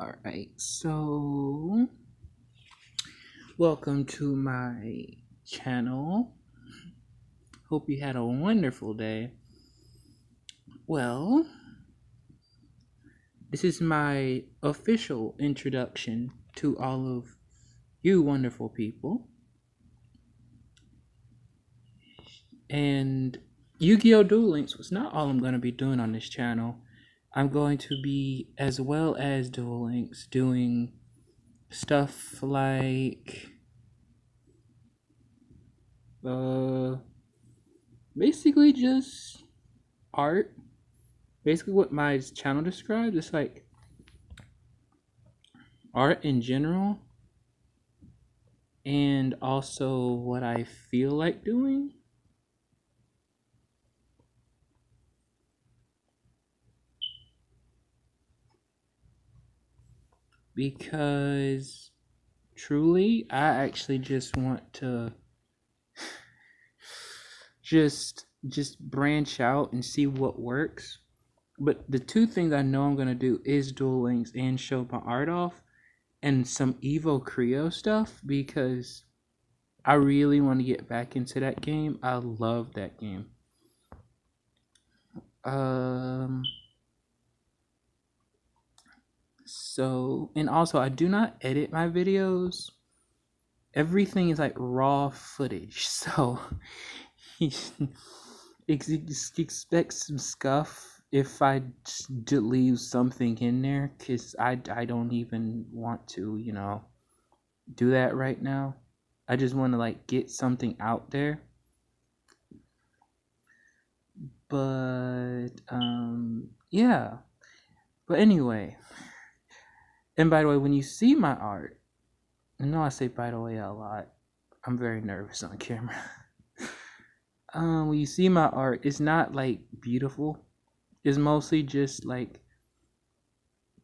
Alright, so welcome to my channel. Hope you had a wonderful day. Well, this is my official introduction to all of you wonderful people. And Yu-Gi-Oh! Duel Links was not all I'm going to be doing on this channel. I'm going to be, as well as Duel Links, doing stuff like basically just art. Basically what my channel describes, it's like art in general, and also what I feel like doing. Because truly, I actually just want to just branch out and see what works. But the two things I know I'm gonna do is Duel Links and show my art off, and some Evo Creo stuff, because I really want to get back into that game. I love that game. So, and also I do not edit my videos. Everything is like raw footage, so expect some scuff if I leave something in there, because I don't even want to, do that right now. I just want to like get something out there. But yeah. But anyway, and by the way, when you see my art, I know I say by the way a lot. I'm very nervous on camera. When you see my art, it's not like beautiful. It's mostly just like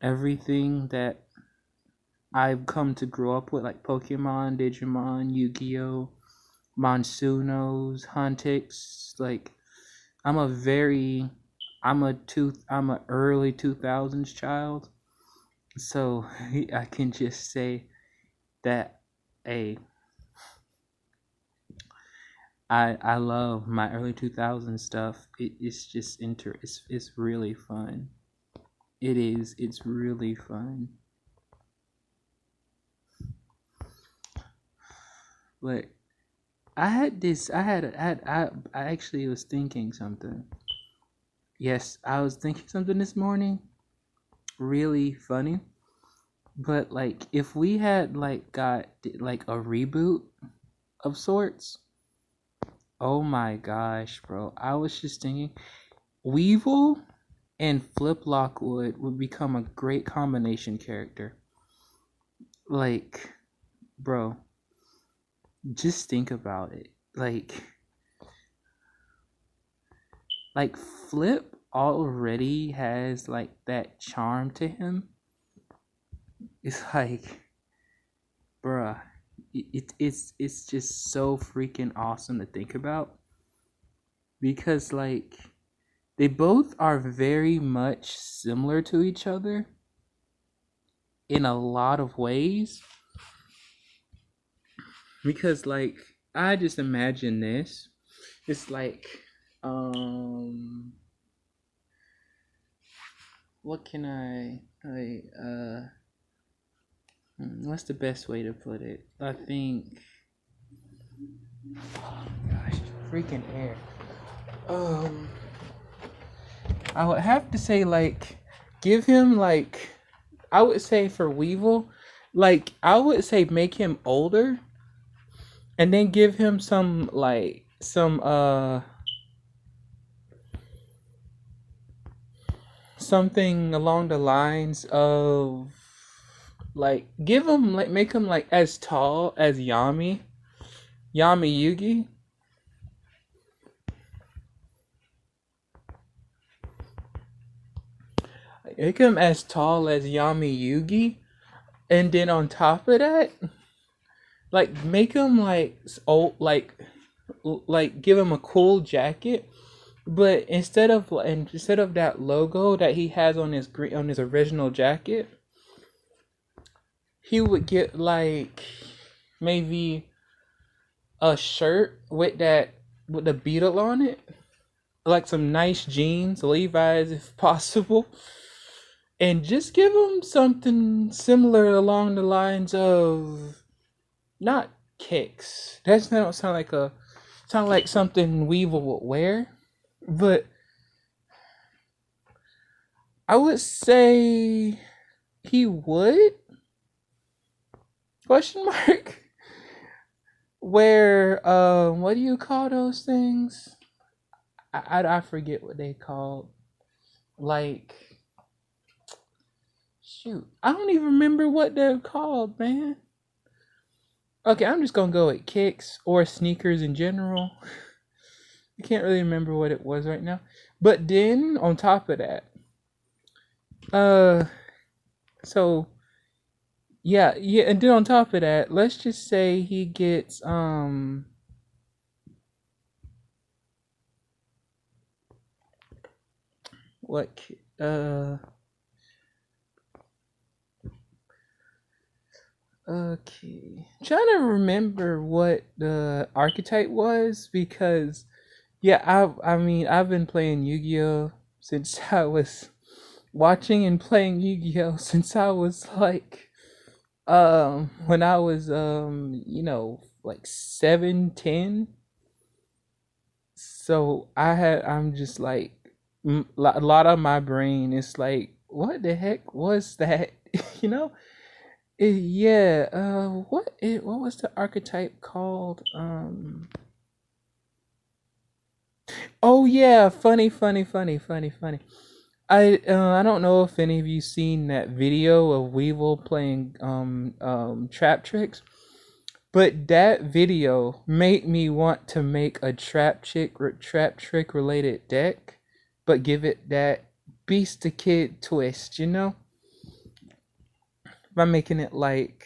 everything that I've come to grow up with, like Pokemon, Digimon, Yu-Gi-Oh, Monsunos, Huntix. Like I'm a early 2000s child. So I can just say that I love my early 2000s stuff. It's just it's really fun. It's really fun. But I actually was thinking something. Yes, I was thinking something this morning. Really funny. But like if we had like got like a reboot of sorts, oh my gosh, bro. I was just thinking Weevil and Flip Lockwood would become a great combination character. Like, bro, just think about it. Like Flip already has like that charm to him. It's like, bruh, it's just so freaking awesome to think about, because like they both are very much similar to each other in a lot of ways. Because like I just imagine this. It's like what can what's the best way to put it? I think, oh gosh, freaking air. I would have to say like give him like, I would say for Weevil, like I would say make him older, and then give him some something along the lines of like give him like make him like as tall as Yami Yugi. Make him as tall as Yami Yugi, and then on top of that, like make him like old, like give him a cool jacket, but instead of that logo that he has on his original jacket, he would get like maybe a shirt with the beetle on it, like some nice jeans, Levi's if possible, and just give him something similar along the lines of not kicks. That don't sound like something Weevil would wear, but I would say he would? Question mark. Where what do you call those things? I forget what they called. Like, shoot, I don't even remember what they're called, man. Okay, I'm just gonna go with kicks or sneakers in general. I can't really remember what it was right now. But then on top of that, uh, so yeah, and then on top of that, let's just say he gets what okay. I'm trying to remember what the archetype was because yeah, I mean I've been playing Yu-Gi-Oh since I was watching and playing Yu-Gi-Oh since I was like when I was like 7, 10. So I'm just like a lot of my brain is like what the heck was that? you know? Yeah, what was the archetype called? Oh yeah, funny. I don't know if any of you seen that video of Weevil playing trap tricks, but that video made me want to make a trap trick related deck, but give it that Beast the Kid twist, by making it like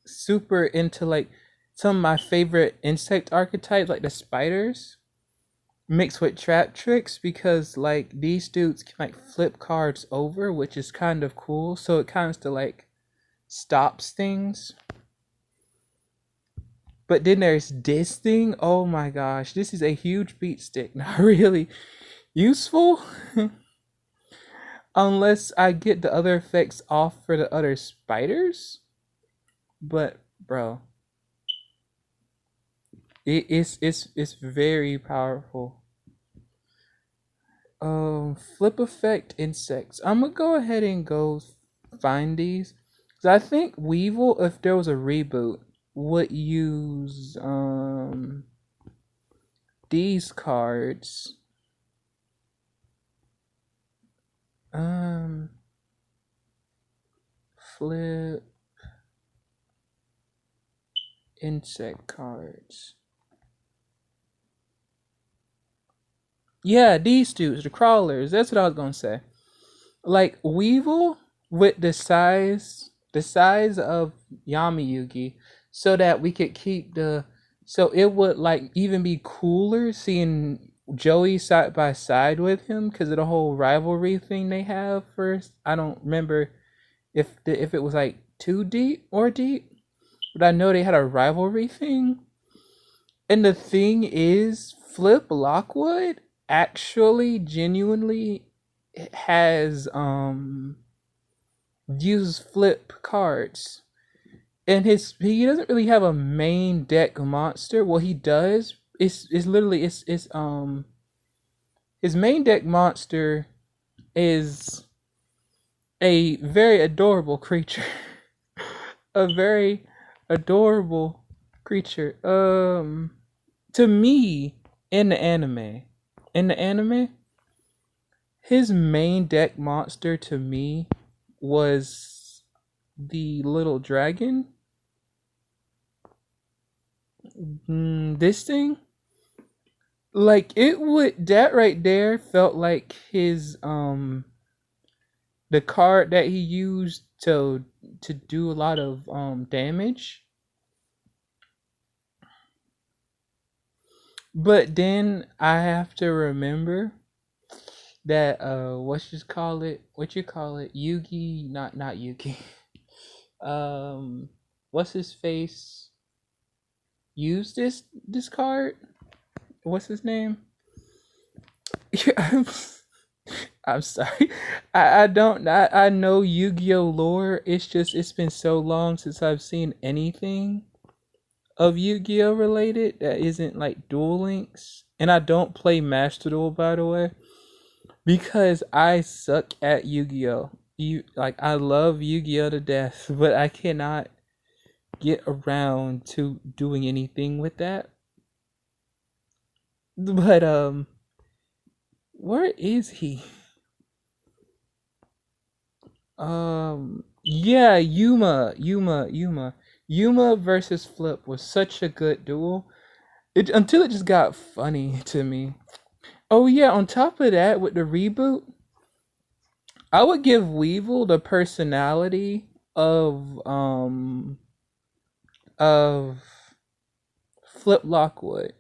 super into like some of my favorite insect archetypes, like the spiders, mixed with trap tricks because like these dudes can like flip cards over, which is kind of cool. So it kind of like stops things. But then there's this thing. Oh my gosh, this is a huge beat stick. Not really useful. Unless I get the other effects off for the other spiders. But bro, it's very powerful. Flip effect insects. I'm gonna go ahead and go find these. Cause I think Weevil, if there was a reboot, would use these cards. Um, Flip insect cards. Yeah, these dudes, the crawlers. That's what I was gonna say. Like Weevil with the size of Yami Yugi, so that we could keep so it would like even be cooler seeing Joey side by side with him because of the whole rivalry thing they have. First, I don't remember if it was like too deep or deep, but I know they had a rivalry thing. And the thing is, Flip Lockwood actually genuinely has used flip cards. And he doesn't really have a main deck monster. Well, he does. It's literally it's his main deck monster is a very adorable creature. A very adorable creature. To me, in the anime, in the anime, his main deck monster to me was the little dragon. This thing, like it would that right there felt like his the card that he used to do a lot of damage. But then I have to remember that what you call it, Yugi, not Yugi. um what's his face use this card? What's his name? I'm sorry. I don't I know Yu-Gi-Oh lore. It's just it's been so long since I've seen anything of Yu-Gi-Oh related that isn't like Duel Links. And I don't play Master Duel, by the way, because I suck at Yu-Gi-Oh. I love Yu-Gi-Oh to death, but I cannot get around to doing anything with that. But where is he? Yeah, Yuma versus Flip was such a good duel. It until it just got funny to me. Oh yeah, on top of that, with the reboot, I would give Weevil the personality of Flip Lockwood.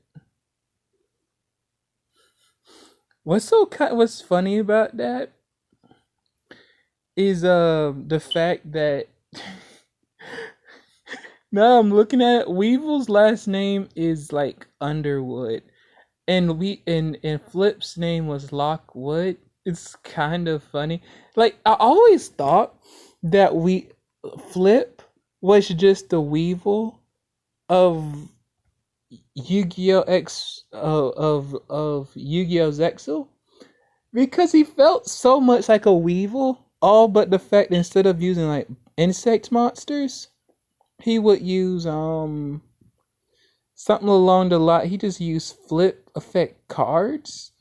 What's funny about that is the fact that now I'm looking at it, Weevil's last name is like Underwood, and and Flip's name was Lockwood. It's kind of funny. Like I always thought that we Flip was just the Weevil of Yu-Gi-Oh X of Yu-Gi-Oh Zexal, because he felt so much like a Weevil. All but the fact that instead of using like insect monsters, he would use something along the line. He just used flip effect cards,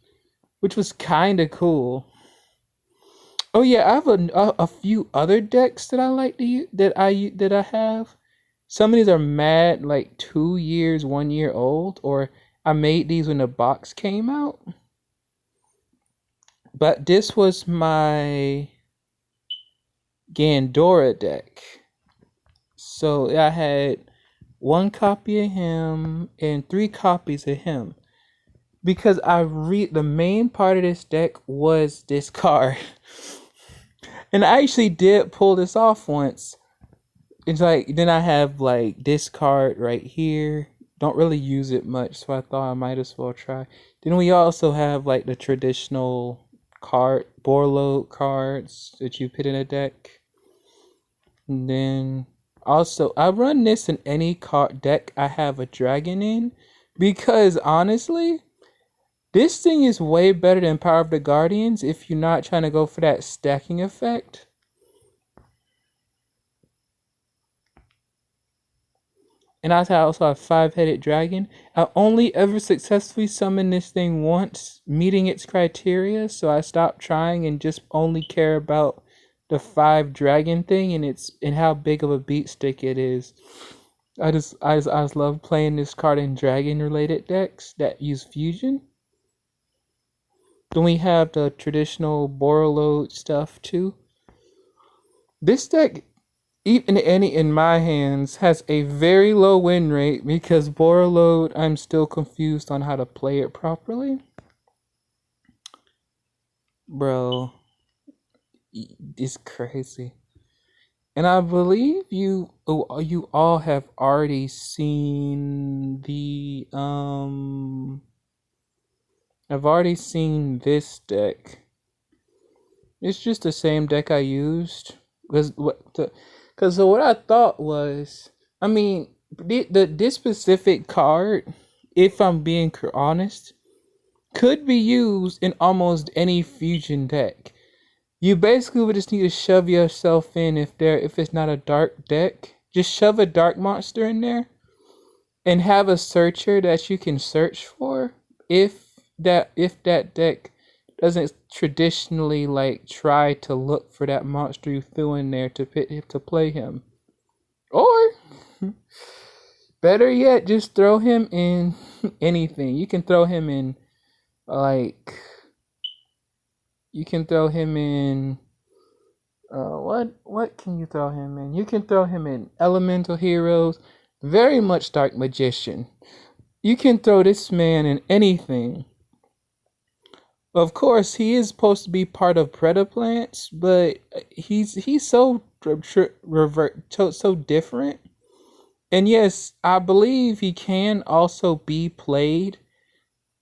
which was kind of cool. Oh yeah, I have a few other decks that I like to use, that I have. Some of these are mad like 2 years, 1 year old, or I made these when the box came out. But this was my Gandora deck. So I had one copy of him and 3 copies of him, because the main part of this deck was this card. And I actually did pull this off once. It's like then I have like this card right here. Don't really use it much, so I thought I might as well try. Then we also have like the traditional Borload cards that you put in a deck. And then also I run this in any card deck I have a dragon in, because honestly, this thing is way better than Power of the Guardians if you're not trying to go for that stacking effect. And I also have 5-headed dragon. I only ever successfully summoned this thing once, meeting its criteria, so I stopped trying and just only care about the 5 dragon thing and how big of a beat stick it is. I just love playing this card in dragon related decks that use fusion. Then we have the traditional Borload stuff too. This deck, even in my hands, has a very low win rate because Borload, I'm still confused on how to play it properly. Bro, it's crazy. And I believe you all have already seen I've already seen this deck. It's just the same deck I used. Because what I thought was, I mean, this specific card, if I'm being honest, could be used in almost any fusion deck. You basically would just need to shove yourself in if it's not a dark deck. Just shove a dark monster in there and have a searcher that you can search for if that deck doesn't traditionally like try to look for that monster you threw in there to play him. Or better yet, just throw him in anything. You can throw him in what can you throw him in? You can throw him in Elemental Heroes, very much Dark Magician. You can throw this man in anything. Of course, he is supposed to be part of Predaplants, but he's so so different. And yes, I believe he can also be played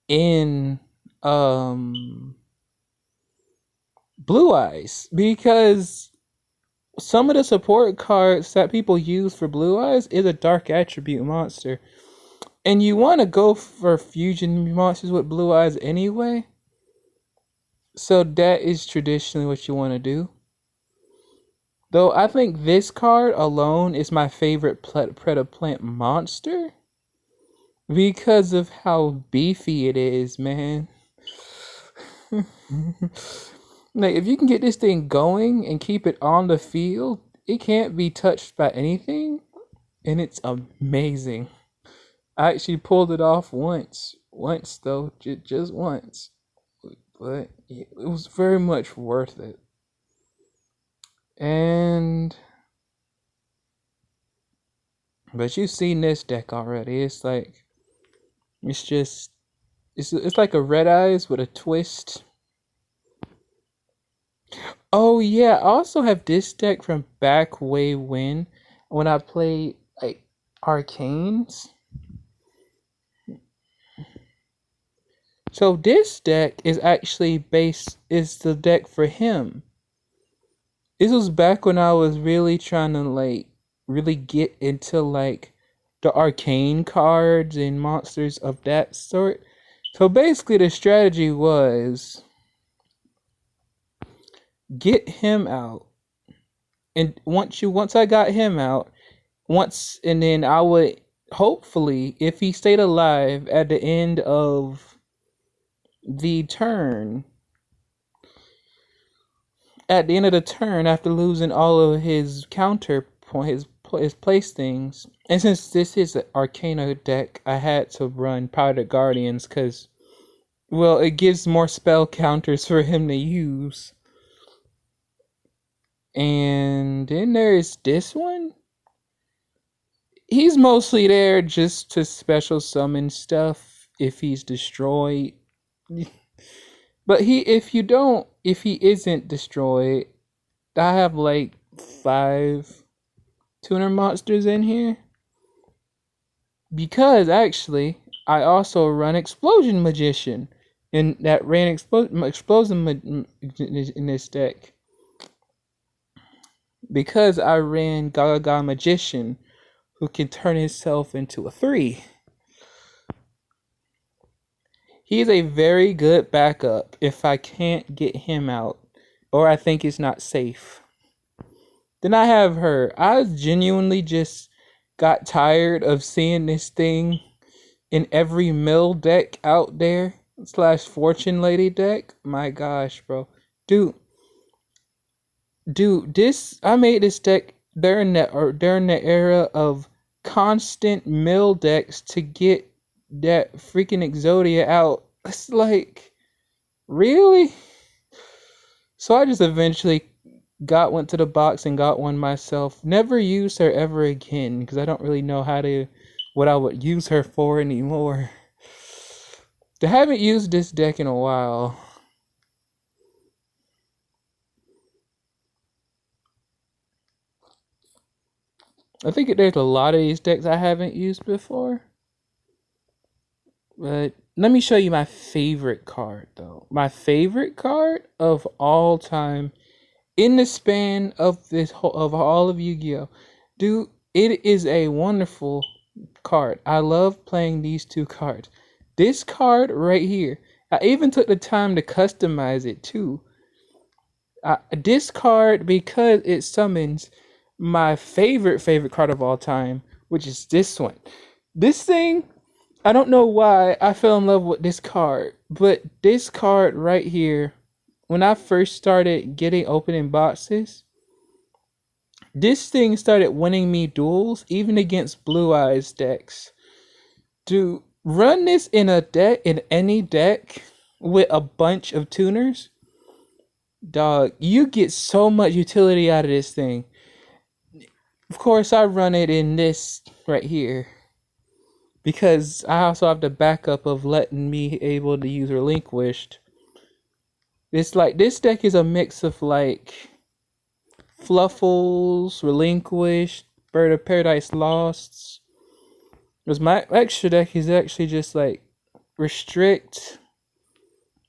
in Blue Eyes, because some of the support cards that people use for Blue Eyes is a dark attribute monster. And you want to go for fusion monsters with Blue Eyes anyway. So that is traditionally what you want to do. Though I think this card alone is my favorite Predaplant monster, because of how beefy it is, man. Like, if you can get this thing going and keep it on the field, it can't be touched by anything, and it's amazing. I actually pulled it off once though, just once, but it was very much worth it. But you've seen this deck already. It's like, it's like a Red Eyes with a twist. Oh yeah, I also have this deck from back way when I played like Arcanes. So this deck is actually is the deck for him. This was back when I was really trying to like really get into like the arcane cards and monsters of that sort. So basically the strategy was get him out. And once I got him out, and then I would hopefully, if he stayed alive at the end of the turn, after losing all of his his place things, and since this is an Arcana deck, I had to run Powdered Guardians because, well, it gives more spell counters for him to use. And then there's this one. He's mostly there just to special summon stuff if he's destroyed. But if he isn't destroyed, I have like 5 tuner monsters in here. Because actually, I also run Explosion Magician, and that ran Explosion in this deck. Because I ran Gaga Magician, who can turn himself into a 3. He's a very good backup if I can't get him out, or I think it's not safe. Then I have her. I genuinely just got tired of seeing this thing in every mill deck out there / Fortune Lady deck. My gosh, bro. Dude, I made this deck during the era of constant mill decks to get that freaking Exodia out. It's like, really? So I just eventually went to the box and got one myself. Never used her ever again because I don't really know what I would use her for anymore. I haven't used this deck in a while. I think there's a lot of these decks I haven't used before. But let me show you my favorite card, though. My favorite card of all time in the span of all of Yu-Gi-Oh! Dude, it is a wonderful card. I love playing these 2 cards. This card right here, I even took the time to customize it too. This card, because it summons my favorite card of all time, which is this one. This thing, I don't know why I fell in love with this card, but this card right here, when I first started opening boxes, this thing started winning me duels, even against Blue Eyes decks. To run this in any deck with a bunch of tuners, dog, you get so much utility out of this thing. Of course, I run it in this right here because I also have the backup of letting me able to use Relinquished. It's like this deck is a mix of like Fluffles, Relinquished, Bird of Paradise Lost. Because my extra deck is actually just like Restrict,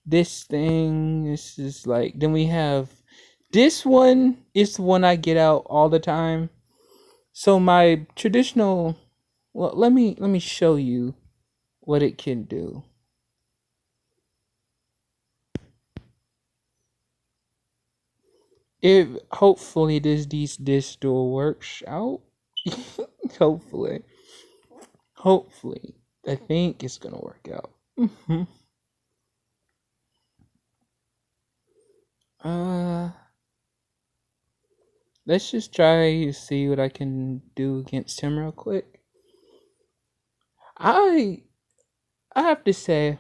this thing. This is like, then we have this one is the one I get out all the time. So my traditional, well, let me show you what it can do. If hopefully this duel works out. hopefully I think it's gonna work out. Let's just try to see what I can do against him real quick. I have to say,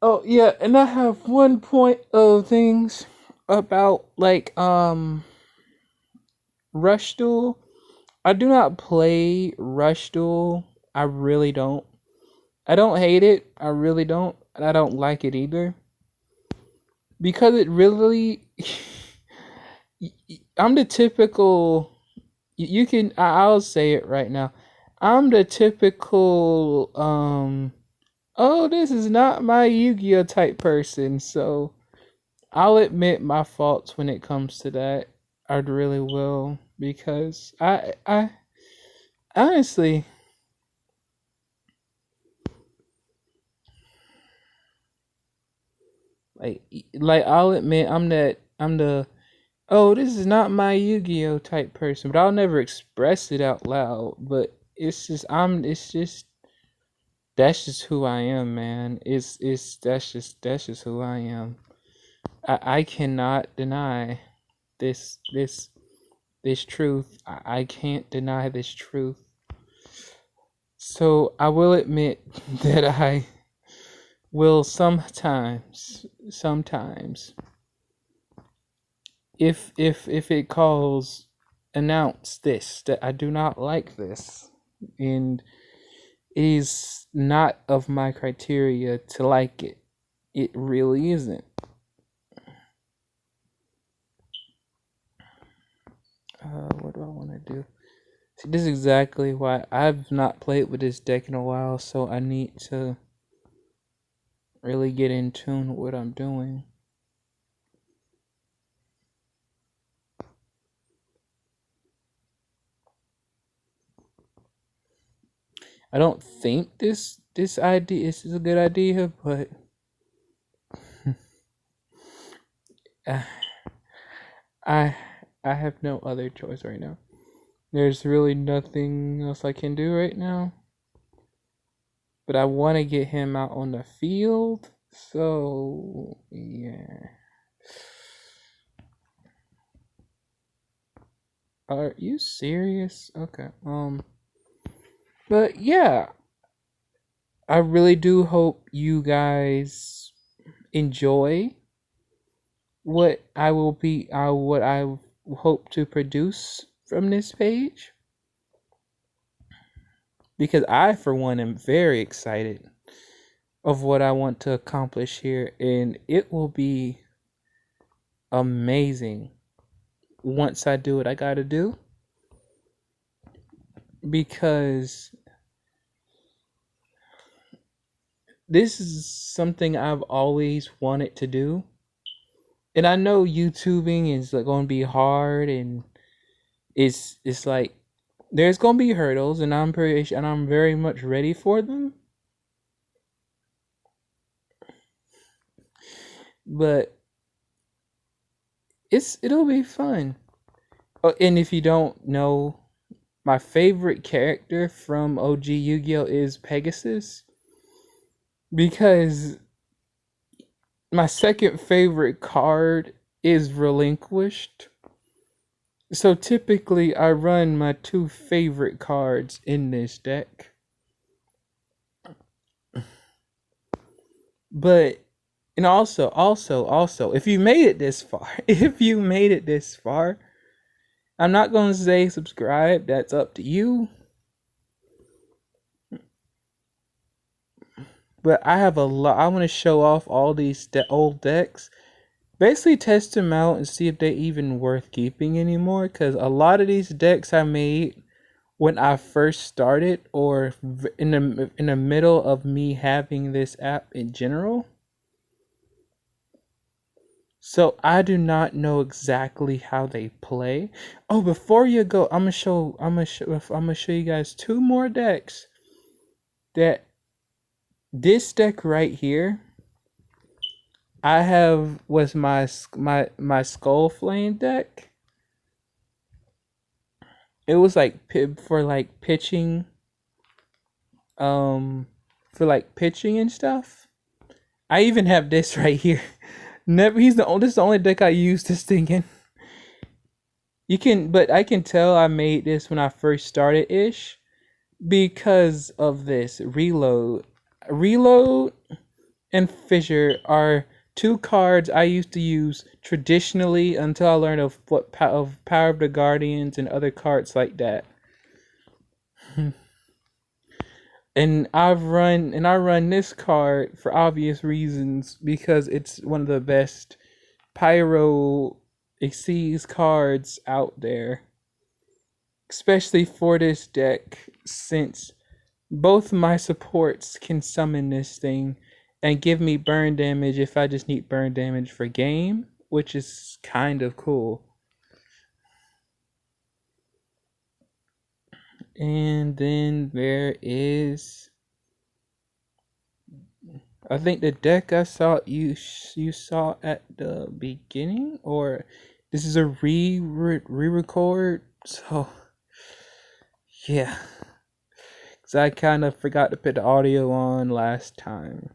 oh yeah, and I have one point of things about like Rush Duel. I do not play Rush Duel. I really don't. I don't hate it. I really don't. And I don't like it either. Because it really I'm the typical, you can, I'll say it right now. I'm the typical oh, this is not my Yu-Gi-Oh type person. So I'll admit my faults when it comes to that. I really will, because I honestly, like I'll admit I'm the, oh, this is not my Yu-Gi-Oh type person, but I'll never express it out loud. But it's just that's just who I am, man. It's that's just who I am. I cannot deny this truth. I can't deny this truth. So I will admit that I will sometimes if it calls, announce this, that I do not like this, and it is not of my criteria to like it. It really isn't. What do I want to do? See, this is exactly why I've not played with this deck in a while, so I need to really get in tune with what I'm doing. I don't think this idea is a good idea, but I have no other choice right now. There's really nothing else I can do right now. But I want to get him out on the field. So, yeah. Are you serious? Okay. But yeah. I really do hope you guys enjoy what I hope to produce from this page, because I, for one, am very excited of what I want to accomplish here, and it will be amazing once I do what I gotta do, because this is something I've always wanted to do. And I know YouTubing is like going to be hard, and it's like there's going to be hurdles, and I'm very much ready for them. But it'll be fun. Oh, and if you don't know, my favorite character from OG Yu-Gi-Oh is Pegasus, because my second favorite card is Relinquished. So typically I run my two favorite cards in this deck. But, and also, if you made it this far, I'm not going to say subscribe, that's up to you. But I have a lot, I want to show off all these old decks. basically test them out and see if they even worth keeping anymore. Because a lot of these decks I made when I first started, or in the middle of me having this app in general. So I do not know exactly how they play. Oh, before you go, I'm gonna show you guys two more decks. That this deck right here, I have was my Skull Flame deck. It was like for like pitching, for like pitching and stuff. I even have this right here. This is the only deck I use this thing in. But I can tell I made this when I first started ish because of this. Reload and Fissure are two cards I used to use traditionally until I learned of Power of the Guardians and other cards like that. And I run this card for obvious reasons because it's one of the best Pyro Xyz cards out there. Especially for this deck, since both my supports can summon this thing and give me burn damage if I just need burn damage for game, which is kind of cool. And then there is, I think the deck I saw you saw at the beginning, or this is a re-record. So yeah, because I kind of forgot to put the audio on last time.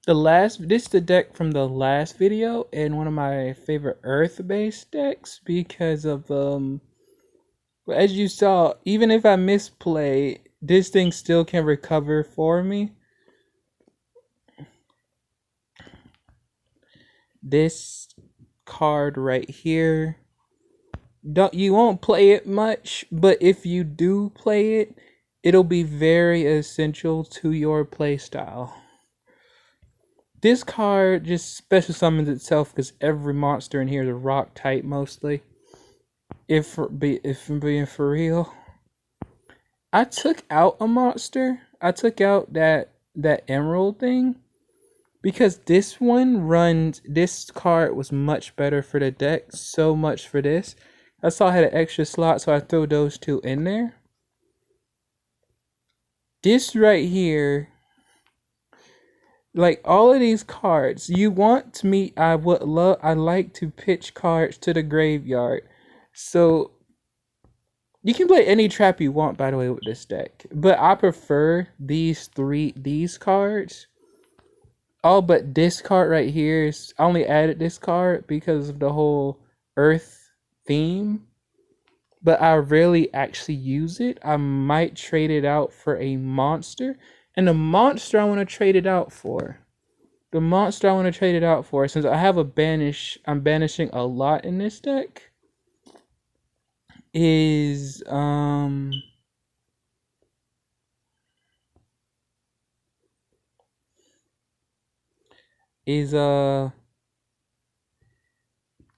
This is the deck from the last video and one of my favorite earth-based decks because of as you saw, even if I misplay, this thing still can recover for me. This card right here, you won't play it much, but if you do play it, it'll be very essential to your playstyle. This card just special summons itself because every monster in here is a rock type mostly. If I'm being for real, I took out a monster. I took out that emerald thing because this card was much better for the deck. So much for this. I saw I had an extra slot, so I threw those two in there. This right here, like all of these cards, I like to pitch cards to the graveyard. So you can play any trap you want, by the way, with this deck. But I prefer these cards. Oh, but this card right here I only added this card because of the whole Earth theme. But I really actually use it. I might trade it out for a monster. And the monster I want to trade it out for. Since I have a banish, I'm banishing a lot in this deck. Is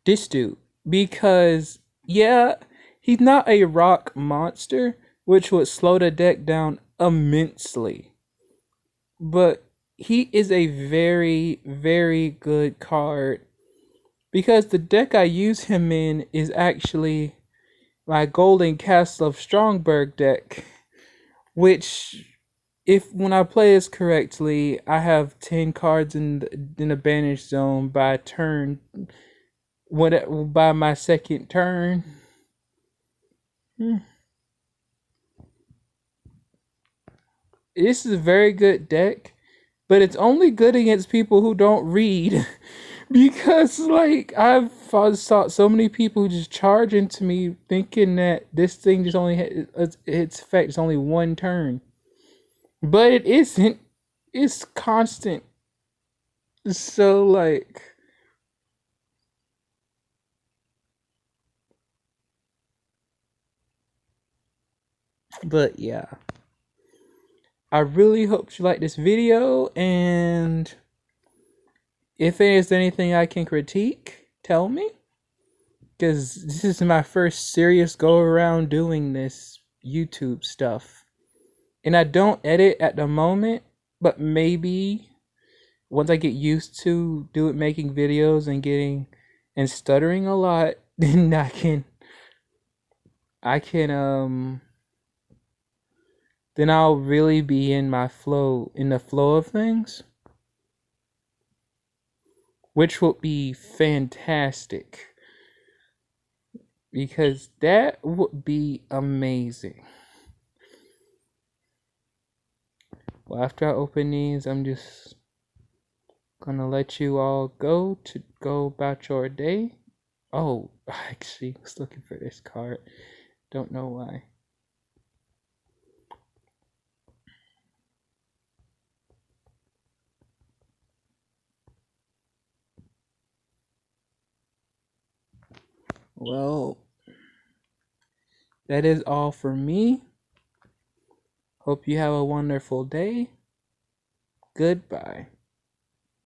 this dude, because yeah, he's not a rock monster, which would slow the deck down immensely, but he is a very, very good card because the deck I use him in is actually my Golden Castle of Stromberg deck, which, when I play this correctly, I have 10 cards in the banish zone by my second turn. This is a very good deck, but it's only good against people who don't read. Because, like, I've saw so many people just charge into me thinking that this thing just only its effect is only one turn. But it isn't. It's constant. So like, but yeah, I really hope you like this video, and if there's anything I can critique, tell me, because this is my first serious go around doing this YouTube stuff, and I don't edit at the moment, but maybe once I get used to making videos and getting and stuttering a lot, then I can then I'll really be in the flow of things, which would be fantastic, because that would be amazing. Well, after I open these, I'm just gonna let you all go about your day. Oh, I actually was looking for this card. Don't know why. Well, that is all for me. Hope you have a wonderful day. Goodbye.